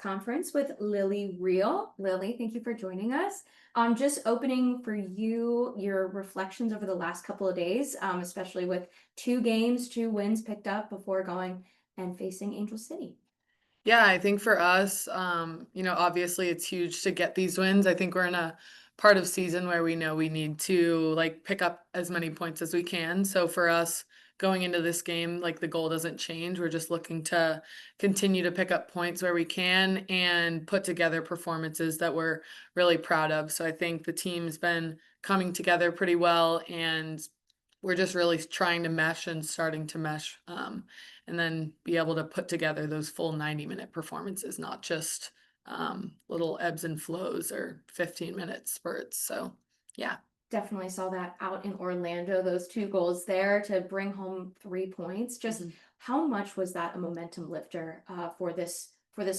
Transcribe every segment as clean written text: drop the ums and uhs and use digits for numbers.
conference with Lilly Reale. Lilly, thank you for joining us. Just opening for you your reflections over the last couple of days, especially with 2 games, 2 wins picked up before going and facing Angel City. Yeah, I think for us, obviously it's huge to get these wins. I think we're in a part of season where we know we need to like pick up as many points as we can. So for us going into this game, like the goal doesn't change. We're just looking to continue to pick up points where we can and put together performances that we're really proud of. So I think the team's been coming together pretty well and we're just really trying to mesh and starting to mesh. And then be able to put together those full 90-minute performances, not just little ebbs and flows or 15-minute spurts. So, yeah. Definitely saw that out in Orlando, those 2 goals there to bring home 3 points. Just Mhm. how much was that a momentum lifter for this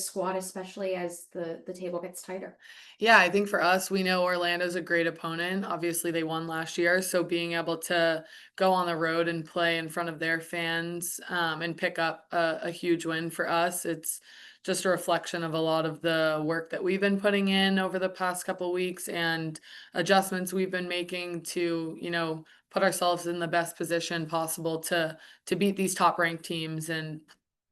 squad, especially as the table gets tighter? Yeah, I think for us, we know Orlando's a great opponent. Obviously, they won last year, so being able to go on the road and play in front of their fans and pick up a huge win for us, it's just a reflection of a lot of the work that we've been putting in over the past couple weeks and adjustments we've been making to, put ourselves in the best position possible to beat these top ranked teams and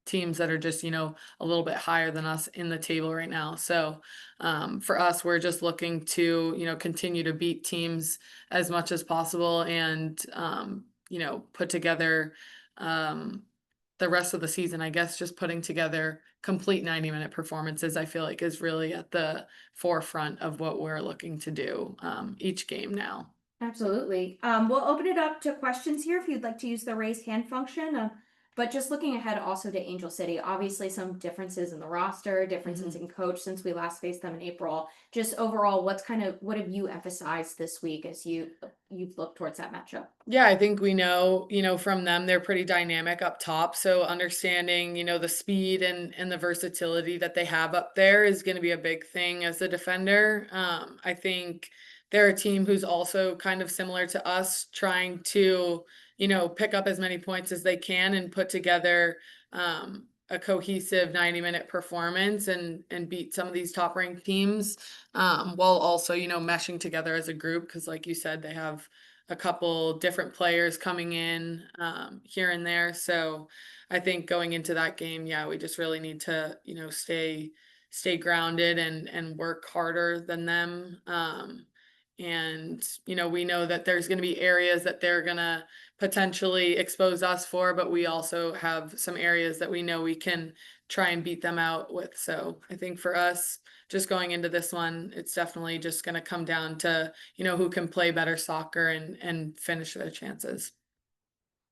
teams that are just, a little bit higher than us in the table right now. So for us, we're just looking to, continue to beat teams as much as possible and, put together the rest of the season, I guess, just putting together complete 90-minute performances, I feel like is really at the forefront of what we're looking to do each game now. Absolutely. We'll open it up to questions here if you'd like to use the raise hand function. But just looking ahead also to Angel City, obviously some differences in the roster, differences Mhm. in coach since we last faced them in April. Just overall, what have you emphasized this week as you've looked towards that matchup? Yeah, I think we know, from them they're pretty dynamic up top. So understanding, the speed and the versatility that they have up there is going to be a big thing as a defender. I think they're a team who's also kind of similar to us, trying to, pick up as many points as they can and put together a cohesive 90-minute performance and beat some of these top ranked teams while also, meshing together as a group because like you said, they have a couple different players coming in here and there. So I think going into that game, yeah, we just really need to, stay grounded and work harder than them. And we know that there's going to be areas that they're going to potentially expose us for, but we also have some areas that we know we can try and beat them out with. So I think for us, just going into this one, it's definitely just going to come down to, who can play better soccer and finish their chances.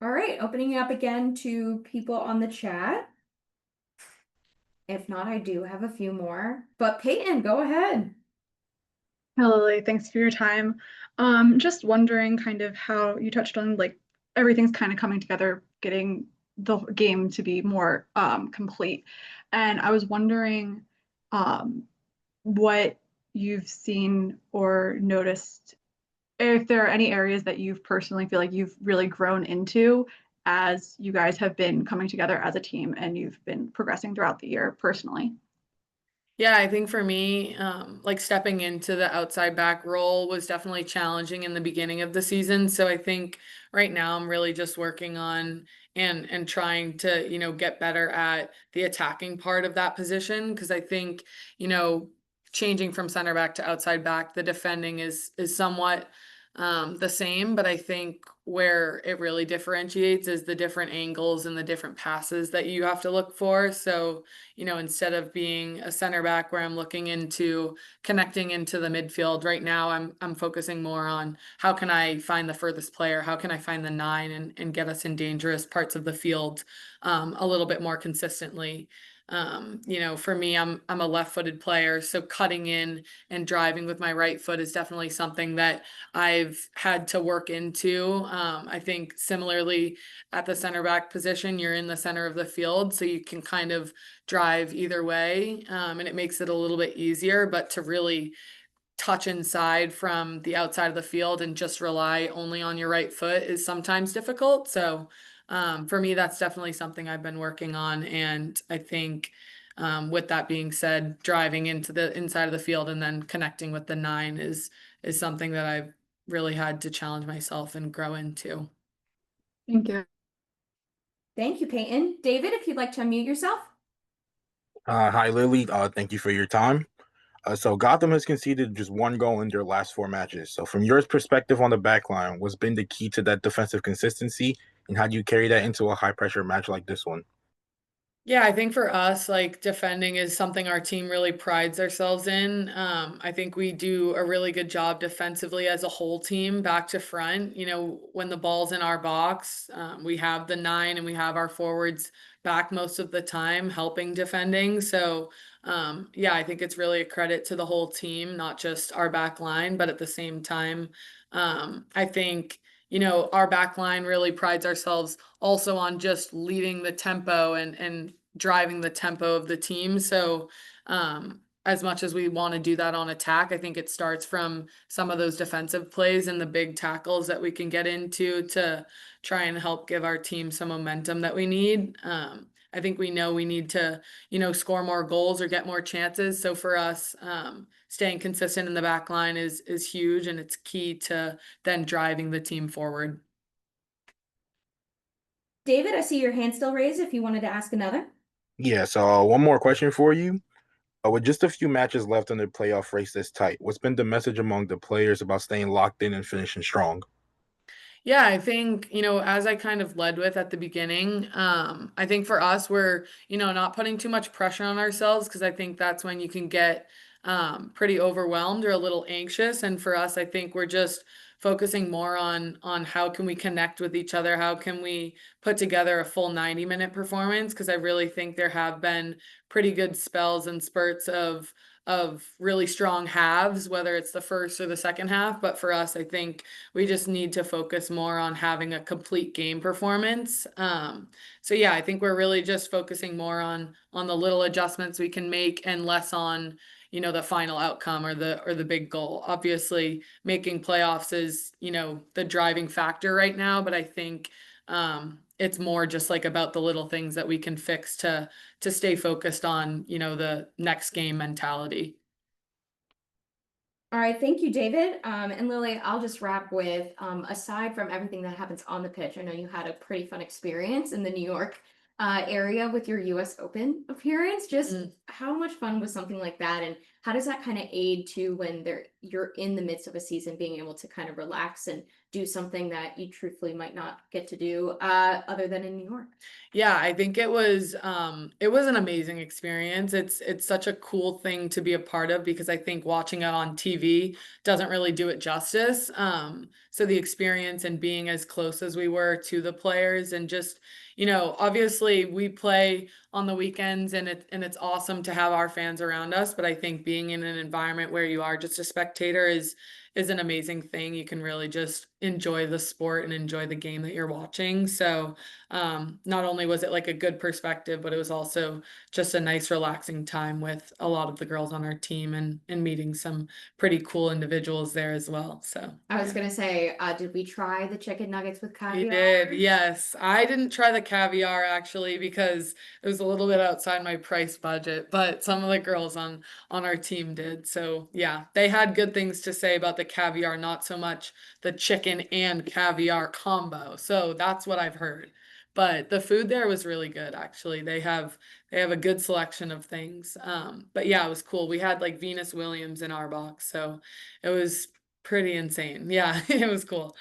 All right, opening it up again to people on the chat. If not, I do have a few more. But Peyton, go ahead. Hello, Lily. Thanks for your time. Just wondering kind of how you touched on like everything's kind of coming together, getting the game to be more complete. And I was wondering um, what you've seen or noticed, if there are any areas that you've personally feel like you've really grown into as you guys have been coming together as a team and you've been progressing throughout the year personally. Yeah, I think for me, like stepping into the outside back role was definitely challenging in the beginning of the season. So I think right now I'm really just working on and trying to, get better at the attacking part of that position. Cause I think, you know, changing from center back to outside back, the defending is somewhat the same, but I think where it really differentiates is the different angles and the different passes that you have to look for. So, instead of being a center back where I'm looking into connecting into the midfield right now, I'm focusing more on how can I find the furthest player, how can I find the nine and get us in dangerous parts of the field a little bit more consistently. For me, I'm a left-footed player, so cutting in and driving with my right foot is definitely something that I've had to work into. I think similarly at the center back position, you're in the center of the field, so you can kind of drive either way, and it makes it a little bit easier. But to really touch inside from the outside of the field and just rely only on your right foot is sometimes difficult. So for me, that's definitely something I've been working on, and I think with that being said, driving into the inside of the field and then connecting with the 9 is something that I've really had to challenge myself and grow into. Thank you. Thank you, Peyton. David, if you'd like to unmute yourself. Hi, Lily. Thank you for your time. So Gotham has conceded just one goal in their last four matches. So from your perspective on the back line, what's been the key to that defensive consistency, and how do you carry that into a high-pressure match like this one? Yeah, I think for us, like defending is something our team really prides ourselves in. I think we do a really good job defensively as a whole team, back to front. You know, when the ball's in our box, we have the 9 and we have our forwards back most of the time helping defending. So, yeah, I think it's really a credit to the whole team, not just our back line, but at the same time, I think, you know, our back line really prides ourselves also on just leading the tempo and driving the tempo of the team. So, as much as we want to do that on attack, I think it starts from some of those defensive plays and the big tackles that we can get into to try and help give our team some momentum that we need. I think we know we need to, you know, score more goals or get more chances. So for us, staying consistent in the back line is huge, and it's key to then driving the team forward. David, I see your hand still raised if you wanted to ask another. Yeah, so one more question for you. With just a few matches left in the playoff race this tight, what's been the message among the players about staying locked in and finishing strong? Yeah, I think, you know, as I kind of led with at the beginning, I think for us, we're, you know, not putting too much pressure on ourselves, because I think that's when you can get pretty overwhelmed or a little anxious. And for us, I think we're just focusing more on how can we connect with each other, how can we put together a full 90-minute performance, because I really think there have been pretty good spells and spurts of really strong halves, whether it's the first or the second half. But for us, I think we just need to focus more on having a complete game performance. So yeah, I think we're really just focusing more on the little adjustments we can make and less on, you know, the final outcome or the big goal. Obviously, making playoffs is, you know, the driving factor right now, but I think it's more just like about the little things that we can fix to stay focused on, you know, the next game mentality. All right, thank you, David. And Lily, I'll just wrap with, aside from everything that happens on the pitch, I know you had a pretty fun experience in the New York area with your US Open appearance. Just how much fun was something like that? And how does that kind of aid to when you're in the midst of a season, being able to kind of relax and do something that you truthfully might not get to do other than in New York? Yeah, I think it was an amazing experience. It's such a cool thing to be a part of, because I think watching it on TV doesn't really do it justice. So the experience and being as close as we were to the players, and just, you know, obviously we play on the weekends, and it's awesome to have our fans around us, but I think being in an environment where you are just a spectator is an amazing thing. You can really just enjoy the sport and enjoy the game that you're watching. So not only was it like a good perspective, but it was also just a nice relaxing time with a lot of the girls on our team, and meeting some pretty cool individuals there as well. So I was gonna say, did we try the chicken nuggets with we caviar? did, yes. I didn't try the caviar actually, because it was a little bit outside my price budget, but some of the girls on our team did. So yeah, they had good things to say about the caviar, not so much the chicken and caviar combo. So that's what I've heard. But the food there was really good actually. They have a good selection of things. But yeah, it was cool. We had like Venus Williams in our box, so it was pretty insane. Yeah, it was cool.